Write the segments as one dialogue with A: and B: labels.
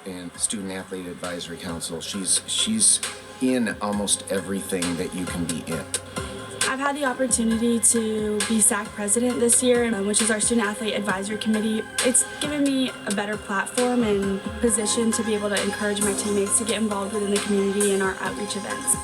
A: and Student Athlete Advisory Council. She's in almost everything that you can be in.
B: I've had the opportunity to be SAC president this year, which is our Student Athlete Advisory Committee. It's given me a better platform and position to be able to encourage my teammates to get involved within the community and our outreach events.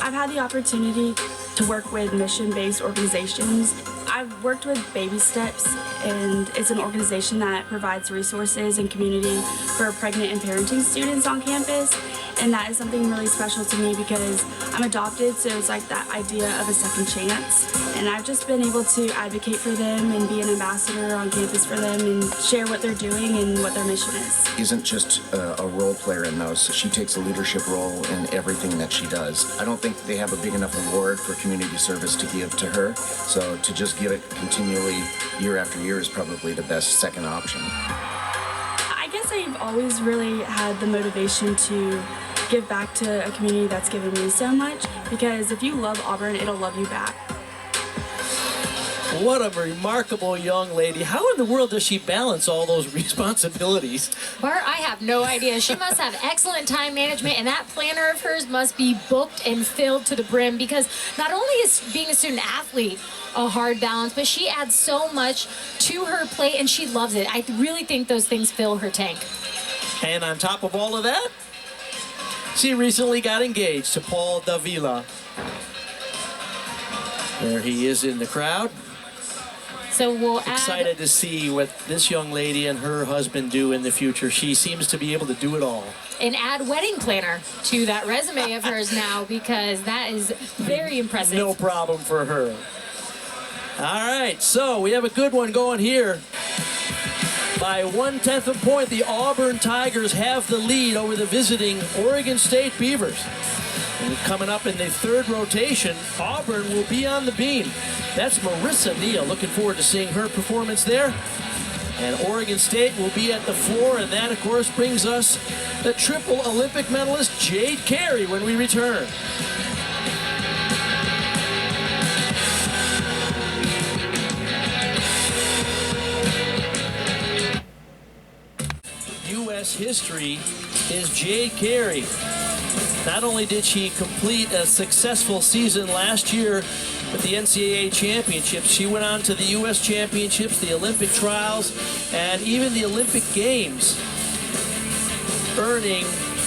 B: I've had the opportunity to work with mission-based organizations. I've worked with Baby Steps, and it's an organization that provides resources and community for pregnant and parenting students on campus. And that is something really special to me because I'm adopted, so it's like that idea of a second chance. And I've just been able to advocate for them and be an ambassador on campus for them and share what they're doing and what their mission is.
A: Isn't just a role player in those. She takes a leadership role in everything that she does. I don't think they have a big enough award for community service to give to her, so to just give it continually year after year is probably the best second option.
B: I guess I've always really had the motivation to give back to a community that's given me so much, because if you love Auburn, it'll love you back.
C: What a remarkable young lady. How in the world does she balance all those responsibilities?
D: Bart, I have no idea. She must have excellent time management, and that planner of hers must be booked and filled to the brim, because not only is being a student athlete a hard balance, but she adds so much to her plate, and she loves it. I really think those things fill her tank.
C: And on top of all of that, she recently got engaged to Paul Davila. There he is in the crowd.
D: So we'll
C: excited to see what this young lady and her husband do in the future. She seems to be able to do it all.
D: And add wedding planner to that resume of hers now, because that is very impressive.
C: No problem for her. All right, so we have a good one going here. By 1/10 of a point, the Auburn Tigers have the lead over the visiting Oregon State Beavers. And coming up in the third rotation, Auburn will be on the beam. That's Marissa Neal. Looking forward to seeing her performance there. And Oregon State will be at the floor, and that, of course, brings us the triple Olympic medalist Jade Carey when we return. U.S. history is Jade Carey. Not only did she complete a successful season last year with the NCAA championships, she went on to the U.S. championships, the Olympic trials, and even the Olympic games, earning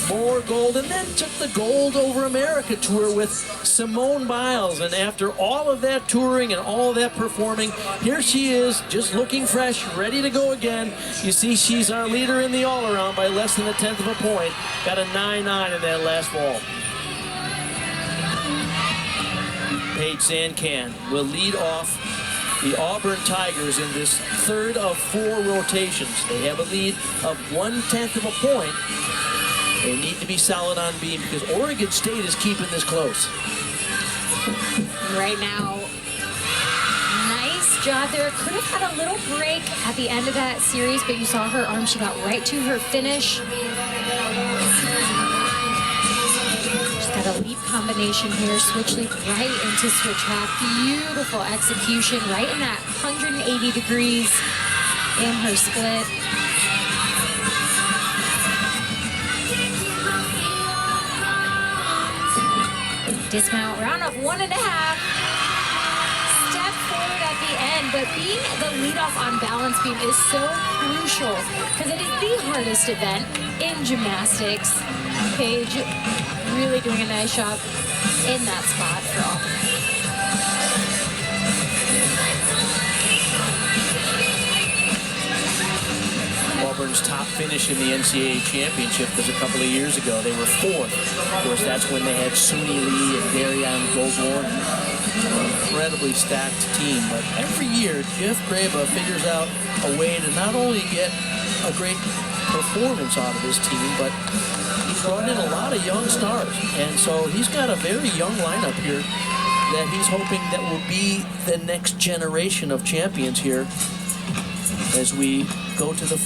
C: more gold, and then took the Gold Over America tour with Simone Biles. And after all of that touring and all of that performing, here she is, just looking fresh, ready to go again. You see, she's our leader in the all-around by less than 1/10 of a point. Got a 9-9 in that last vault. Paige Zancan will lead off the Auburn Tigers in this third of 4 rotations. They have a lead of 1/10 of a point. They need to be solid on beam because Oregon State is keeping this close.
D: Right now, nice job there. Could have had a little break at the end of that series, but you saw her arm. She got right to her finish. She's got a leap combination here. Switch leap right into switch half. Beautiful execution right in that 180 degrees in her split. Dismount, round of 1.5. Step forward at the end, but being the leadoff on balance beam is so crucial because it is the hardest event in gymnastics. Paige really doing a nice job in that spot for Auburn.
C: Auburn's top finish in the NCAA championship was a couple of years ago. They were 4th. Of course, that's when they had Suni Lee and Darian Goldborn. An incredibly stacked team. But every year, Jeff Graba figures out a way to not only get a great performance out of his team, but he's brought in a lot of young stars. And so he's got a very young lineup here that he's hoping that will be the next generation of champions here as we go to the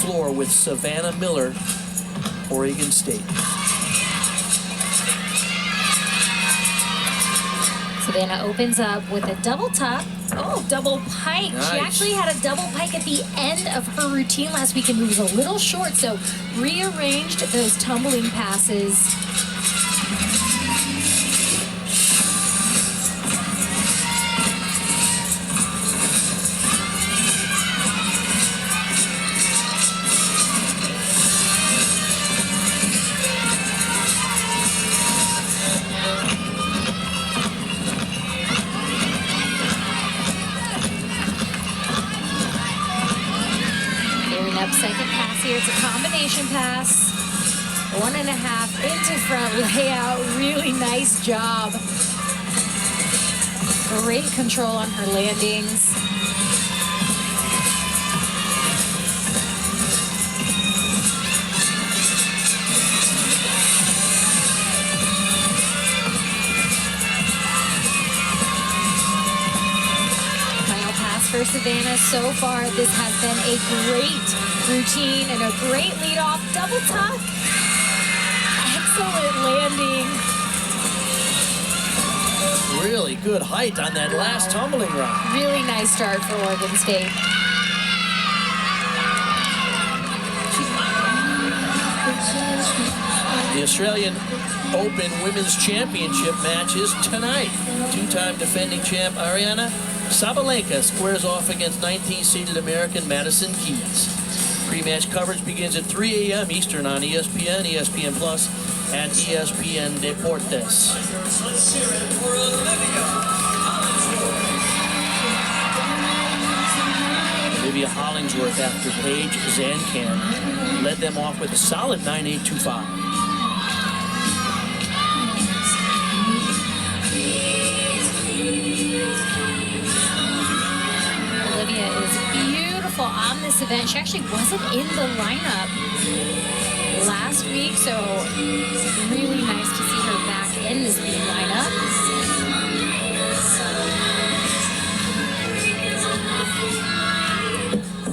C: floor with Savannah Miller, Oregon State.
D: Savannah opens up with a double tuck. Oh, double pike.
C: Nice.
D: She actually had a double pike at the end of her routine last week and it was a little short, so rearranged those tumbling passes. Second pass here. It's a combination pass. 1.5 into front layout. Really nice job. Great control on her landings. Final pass for Savannah. So far, this has been a great routine and a great lead off. Double tuck. Excellent landing.
C: Really good height on that last tumbling run.
D: Really nice start for Oregon State.
C: The Australian Open Women's Championship matches tonight. Two-time defending champ Ariana Sabalenka squares off against 19th-seeded American Madison Keys. Pre-match coverage begins at 3 a.m. Eastern on ESPN, ESPN Plus, and ESPN Deportes. Olivia Hollingsworth after Paige Zancan led them off with a solid 9.825.
D: Olivia is beautiful on this event. She actually wasn't in the lineup last week, so really nice to see her back in this big lineup.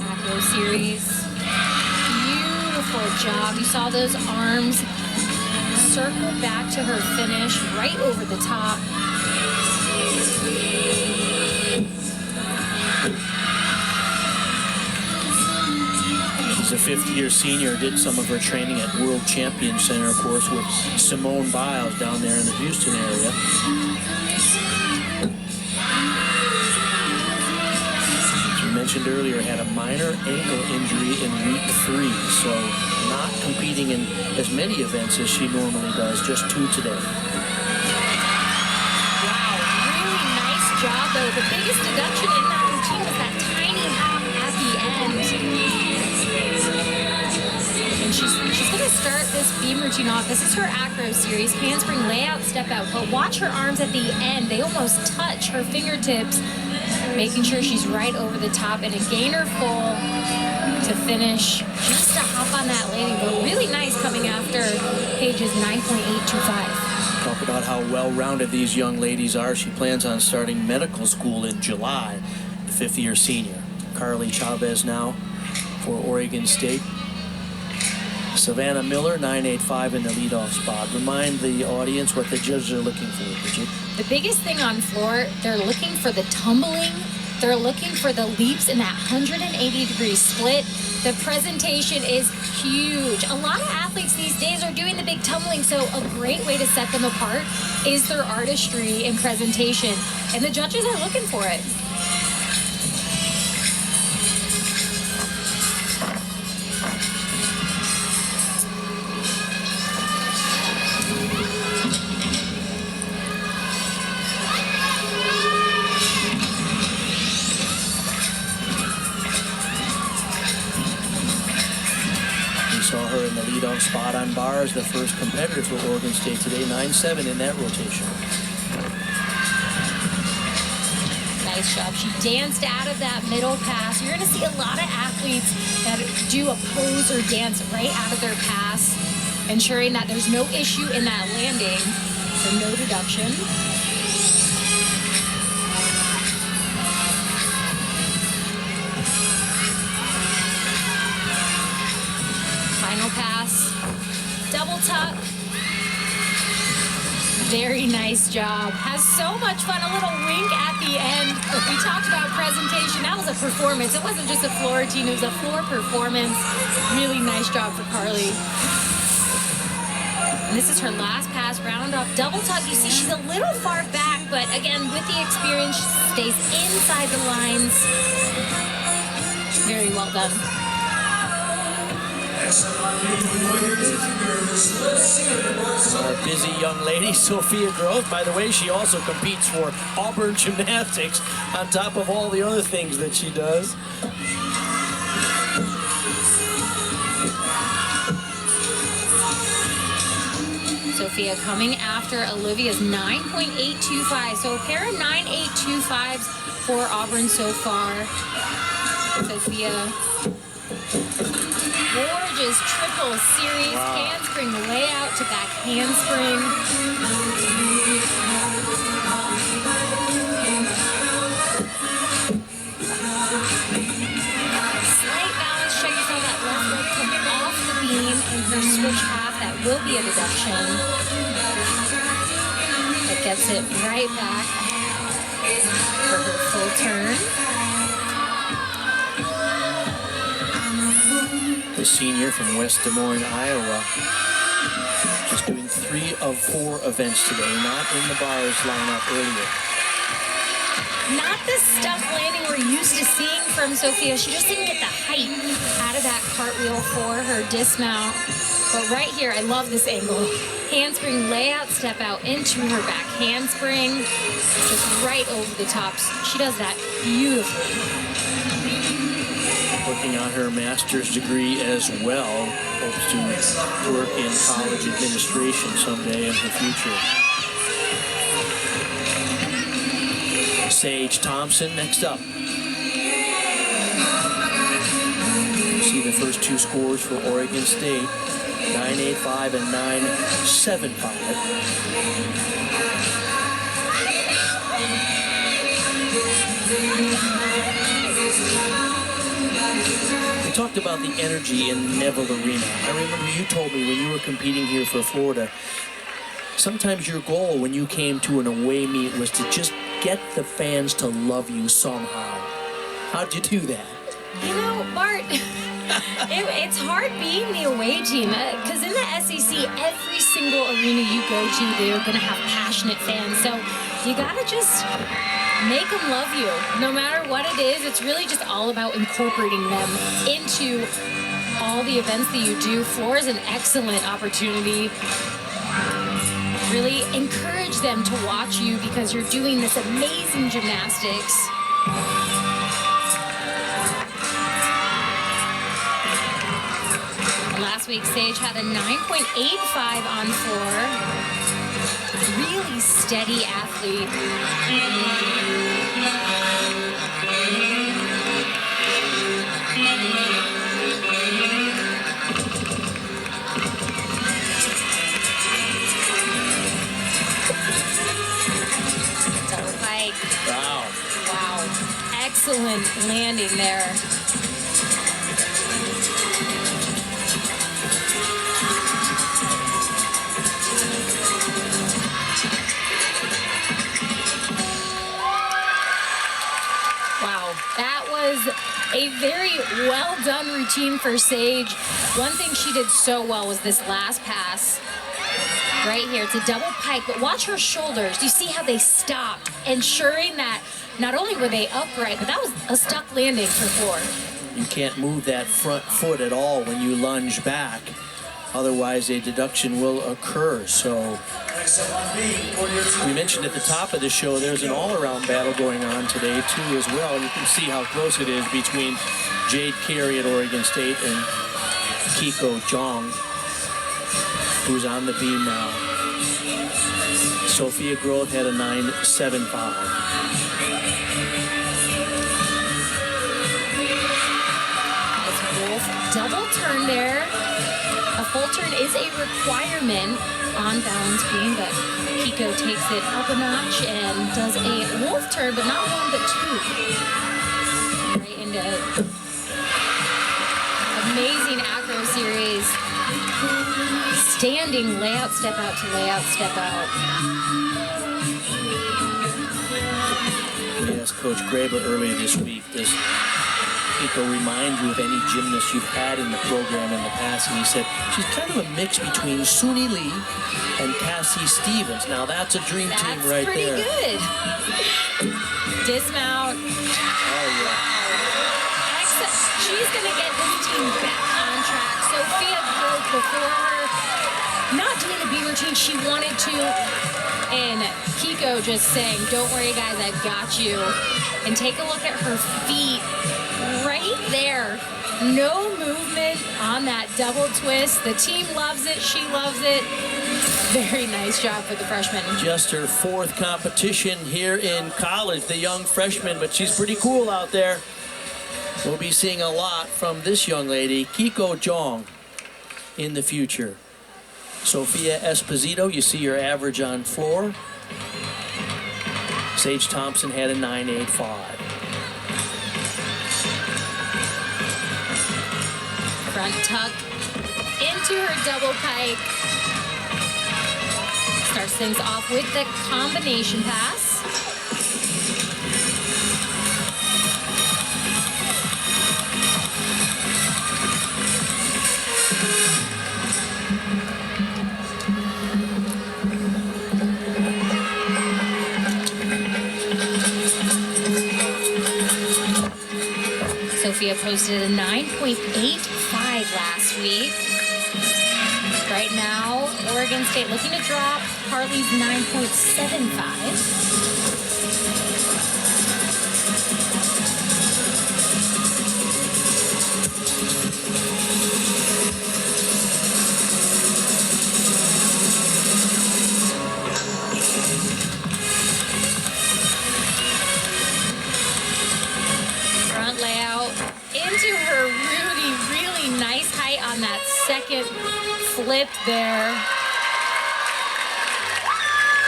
D: Acro series. Beautiful job. You saw those arms circle back to her finish right over the top.
C: She's a fifth-year senior, did some of her training at World Champion Center, of course, with Simone Biles down there in the Houston area. As we mentioned earlier, had a minor ankle injury in week 3, so not competing in as many events as she normally does, just 2 today.
D: Wow, really nice job, though. The biggest deduction in that routine was that tiny hop at the end. And she's going to start this beam routine off. This is her acro series, handspring layout, step out. But watch her arms at the end. They almost touch her fingertips, making sure she's right over the top. And a gainer full to finish. Just to hop on that landing, but really nice coming after Paige's 9.825.
C: Talk about how well-rounded these young ladies are. She plans on starting medical school in July, the fifth-year senior. Carly Chavez now for Oregon State. Savannah Miller, 9.85 in the leadoff spot. Remind the audience what the judges are looking for, Bridget.
D: The biggest thing on floor, they're looking for the tumbling. They're looking for the leaps in that 180-degree split. The presentation is huge. A lot of athletes these days are doing the big tumbling, so a great way to set them apart is their artistry and presentation. And the judges are looking for it.
C: Saw her in the leadoff spot on bars, the first competitor for Oregon State today, 9.7 in that rotation.
D: Nice job. She danced out of that middle pass. You're going to see a lot of athletes that do a pose or dance right out of their pass, ensuring that there's no issue in that landing, so no deduction. Final pass, double tuck. Very nice job. Has so much fun. A little wink at the end. We talked about presentation. That was a performance. It wasn't just a floor routine. It was a floor performance. Really nice job for Carly. And this is her last pass. Round off double tuck. You see she's a little far back, but again, with the experience, she stays inside the lines. Very well done.
C: Our busy young lady, Sophia Groth. By the way, she also competes for Auburn Gymnastics on top of all the other things that she does.
D: Sophia coming after Olivia's 9.825. So a pair of 9.825s for Auburn so far. Sophia, gorgeous triple series, handspring layout to back handspring. Slight balance, check yourself that left leg come off the beam in her switch half. That will be a deduction. That gets it right back for her full turn.
C: The senior from West Des Moines, Iowa, just doing 3 of 4 events today, not in the bars lineup earlier.
D: Not the stuff landing we're used to seeing from Sophia. She just didn't get the height out of that cartwheel for her dismount. But right here, I love this angle. Handspring layout, step out into her back handspring. Just right over the tops. She does that beautifully.
C: Working on her master's degree as well. Hopes to work in college administration someday in her future. Sage Thompson next up. See the first 2 scores for Oregon State. 9.85 and 9.75. We talked about the energy in Neville Arena. I remember you told me when you were competing here for Florida, sometimes your goal when you came to an away meet was to just get the fans to love you somehow. How'd you do that?
D: You know, Bart, it's hard being the away team because in the SEC, every single arena you go to, they're going to have passionate fans. So you got to just make them love you. No matter what it is, it's really just all about incorporating them into all the events that you do. Floor is an excellent opportunity. Really encourage them to watch you because you're doing this amazing gymnastics. Last week, Sage had a 9.85 on floor. Really steady athlete. Double pike.
C: Wow.
D: Wow. Excellent landing there. That was a very well done routine for Sage. One thing she did so well was this last pass. Right here, it's a double pike, but watch her shoulders. You see how they stopped, ensuring that not only were they upright, but that was a stuck landing for floor.
C: You can't move that front foot at all when you lunge back. Otherwise, a deduction will occur. So we mentioned at the top of the show, there's an all-around battle going on today, too, as well. You can see how close it is between Jade Carey at Oregon State and Kiko Jong, who's on the beam now. Sophia Groth had a 9.75.
D: Double turn there. A full turn is a requirement on balance beam, but Kiko takes it up a notch and does a wolf turn, but not one, but 2. Right into amazing acro series. outstanding layout, step out to layout, step out.
C: We asked Coach Graber earlier this week, does Kiko remind you of any gymnast you've had in the program in the past? And he said, she's kind of a mix between Suni Lee and Cassie Stevens. Now that's a dream team right there.
D: That's pretty good. Dismount.
C: Oh, yeah.
D: Excellent. She's going to get this team back on track. Sophia broke before her. Not doing a B routine she wanted to. And Kiko just saying, don't worry, guys, I've got you. And take a look at her feet right there. No movement on that double twist. The team loves it. She loves it. Very nice job for the freshman.
C: Just her 4th competition here in college, the young freshman, but she's pretty cool out there. We'll be seeing a lot from this young lady, Kiko Jong, in the future. Sophia Esposito, you see her average on floor. Sage Thompson had a 9.85.
D: Front tuck into her double pike. Starts things off with the combination pass. Sophia posted a 9.85 last week. Right now, Oregon State looking to drop Harley's 9.75. Front layout into her really nice height on that second flip there.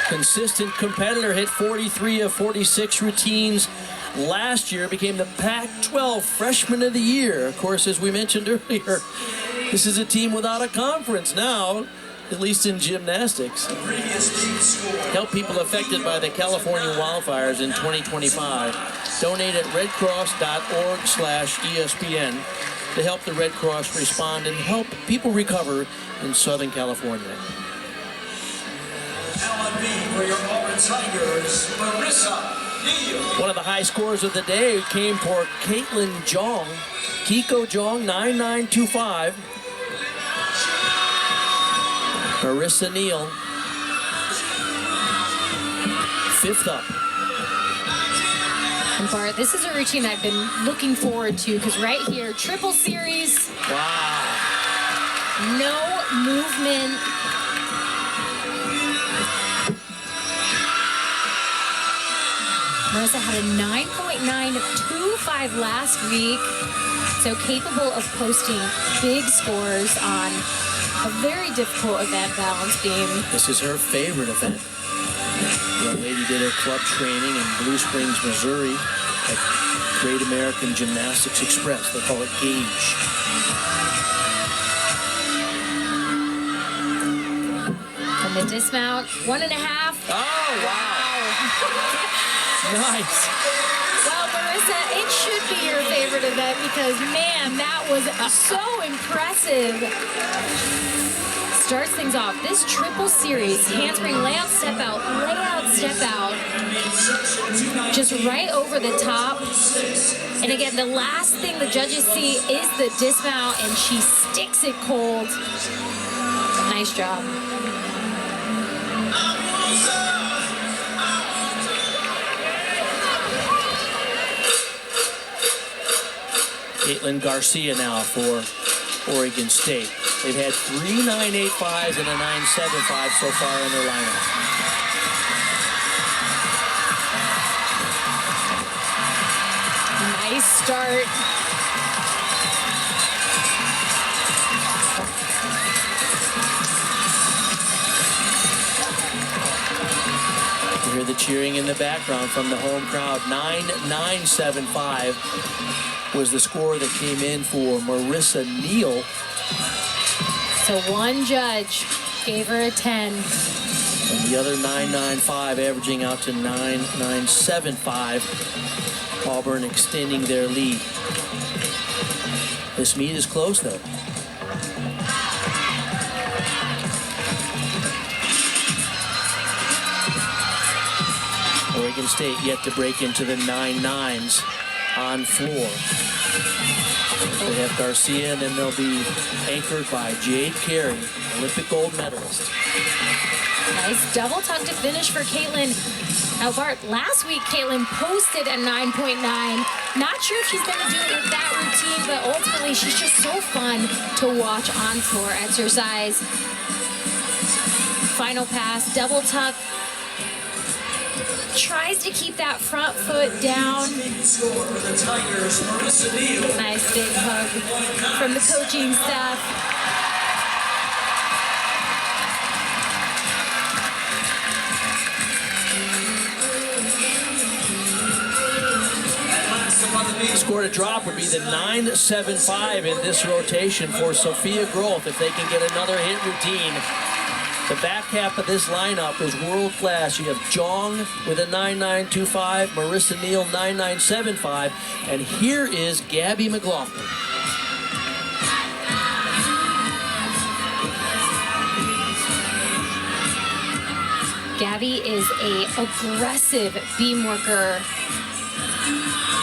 C: Consistent competitor, hit 43 of 46 routines last year, became the Pac-12 Freshman of the Year. Of course, as we mentioned earlier, this is a team without a conference now, at least in gymnastics. Help people affected by the California wildfires in 2025. Donate at redcross.org/ESPN to help the Red Cross respond and help people recover in Southern California.
E: For your Auburn Tigers, Marissa Neal.
C: One of the high scores of the day came for Caitlin Jong. Kiko Jong, 9.925. Marissa Neal, 5th up.
D: And Bart, this is a routine I've been looking forward to because right here, triple series.
C: Wow.
D: No movement. Marissa had a 9.925 last week, so capable of posting big scores on a very difficult event, balance beam.
C: This is her favorite event. The young lady did her club training in Blue Springs, Missouri at Great American Gymnastics Express. They call it Gauge.
D: And the dismount, 1.5.
C: Oh, wow. Nice.
D: Well, Marissa, it should be your favorite event because, man, that was so impressive. Starts things off. This triple series, handspring, layout, step out, just right over the top. And again, the last thing the judges see is the dismount, and she sticks it cold. Nice job.
C: Caitlin Garcia now for Oregon State. They've had 3 9.85s and a 9.75 so far in their lineup.
D: Nice start.
C: You hear the cheering in the background from the home crowd. 9.975 was the score that came in for Marissa Neal.
D: So one judge gave her a 10.
C: And the other 9.95 averaging out to 9.975. Auburn extending their lead. This meet is close, though. Oregon State yet to break into the 9.9s on floor. They have Garcia, and then they'll be anchored by Jade Carey, Olympic gold medalist.
D: Nice double tuck to finish for Caitlin. Now, Bart, last week Caitlin posted a 9.9. Not sure if she's going to do it with that routine, but ultimately she's just so fun to watch on floor exercise. Final pass, double tuck. Tries to keep that front foot down. Nice big hug from the coaching staff.
C: Scored a drop would be the 9.75 in this rotation for Sophia Groth if they can get another hit routine. The back half of this lineup is world class. You have Jong with a 9.925, Marissa Neal 9.975, and here is Gabby McLaughlin.
D: Gabby is a aggressive beam worker.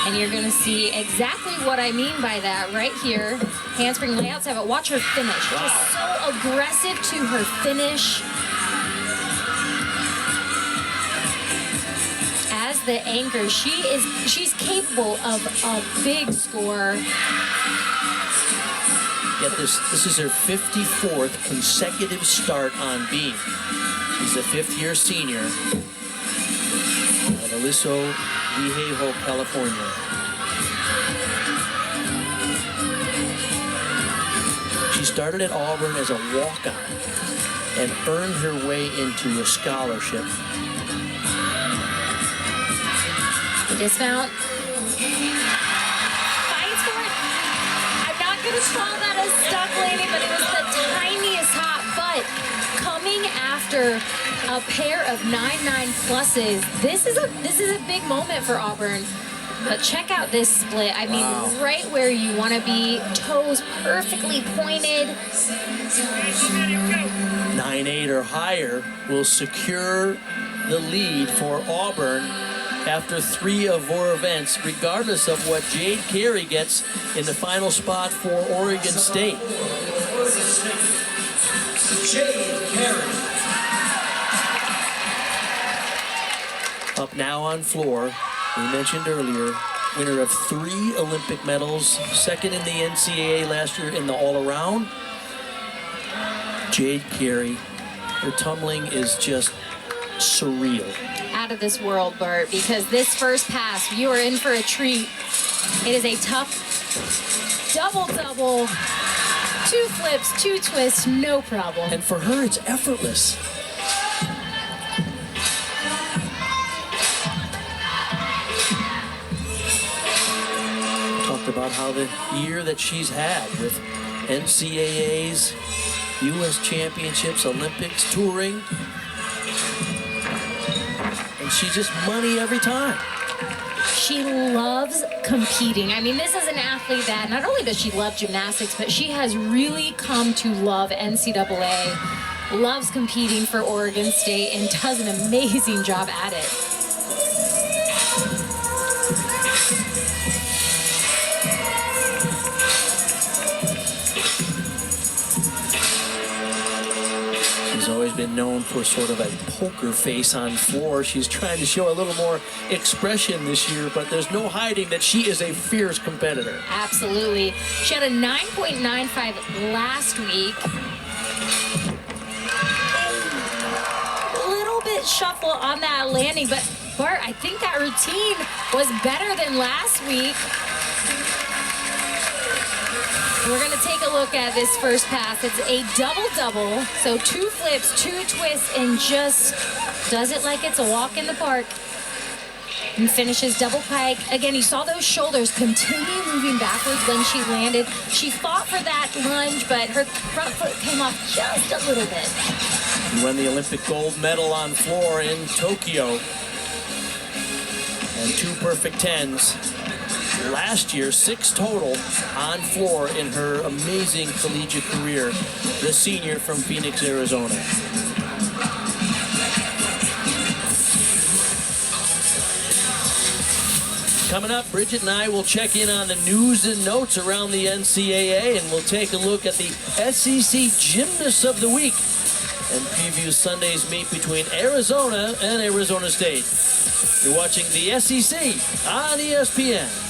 D: And you're going to see exactly what I mean by that right here. Handspring layouts have it. Watch her finish.
C: Wow.
D: Just so aggressive to her finish. As the anchor, she's capable of a big score.
C: Get this is her 54th consecutive start on beam. She's a fifth-year senior out of Aliso Viejo, California. She started at Auburn as a walk-on and earned her way into a scholarship.
D: Dismount. Fights for it. I'm not going to call that a stuck landing, but it was the tiniest hop. But coming after a pair of 9.9 pluses, this is a big moment for Auburn. But check out this split. I mean, right where you want to be. Toes perfectly pointed.
C: 9.8 or higher will secure the lead for Auburn after 3 of 4 events, regardless of what Jade Carey gets in the final spot for Oregon State.
E: Jade Carey.
C: Up now on floor, we mentioned earlier, winner of 3 Olympic medals, second in the NCAA last year in the all-around. Jade Carey, her tumbling is just surreal.
D: Out of this world, Bert, because this first pass, you are in for a treat. It is a tough double-double, 2 flips, 2 twists, no problem.
C: And for her, it's effortless. Talked about how the year that she's had with NCAAs, U.S. Championships, Olympics, touring. And she's just money every time.
D: She loves competing. I mean, this is an athlete that not only does she love gymnastics, but she has really come to love NCAA, loves competing for Oregon State, and does an amazing job at it.
C: She's always been known for sort of a poker face on floor. She's trying to show a little more expression this year, but there's no hiding that she is a fierce competitor.
D: Absolutely. She had a 9.95 last week. A little bit shuffle on that landing, but Bart, I think that routine was better than last week. We're going to take a look at this first pass. It's a double-double, so 2 flips, 2 twists, and just does it like it's a walk in the park. and finishes double pike. Again, you saw those shoulders continue moving backwards when she landed. She fought for that lunge, but her front foot came off just a little bit.
C: She won the Olympic gold medal on floor in Tokyo. And 2 perfect 10s. Last year, 6 total on floor in her amazing collegiate career. The senior from Phoenix, Arizona. Coming up, Bridget and I will check in on the news and notes around the NCAA, and we'll take a look at the SEC Gymnasts of the Week and preview Sunday's meet between Arizona and Arizona State. You're watching the SEC on ESPN.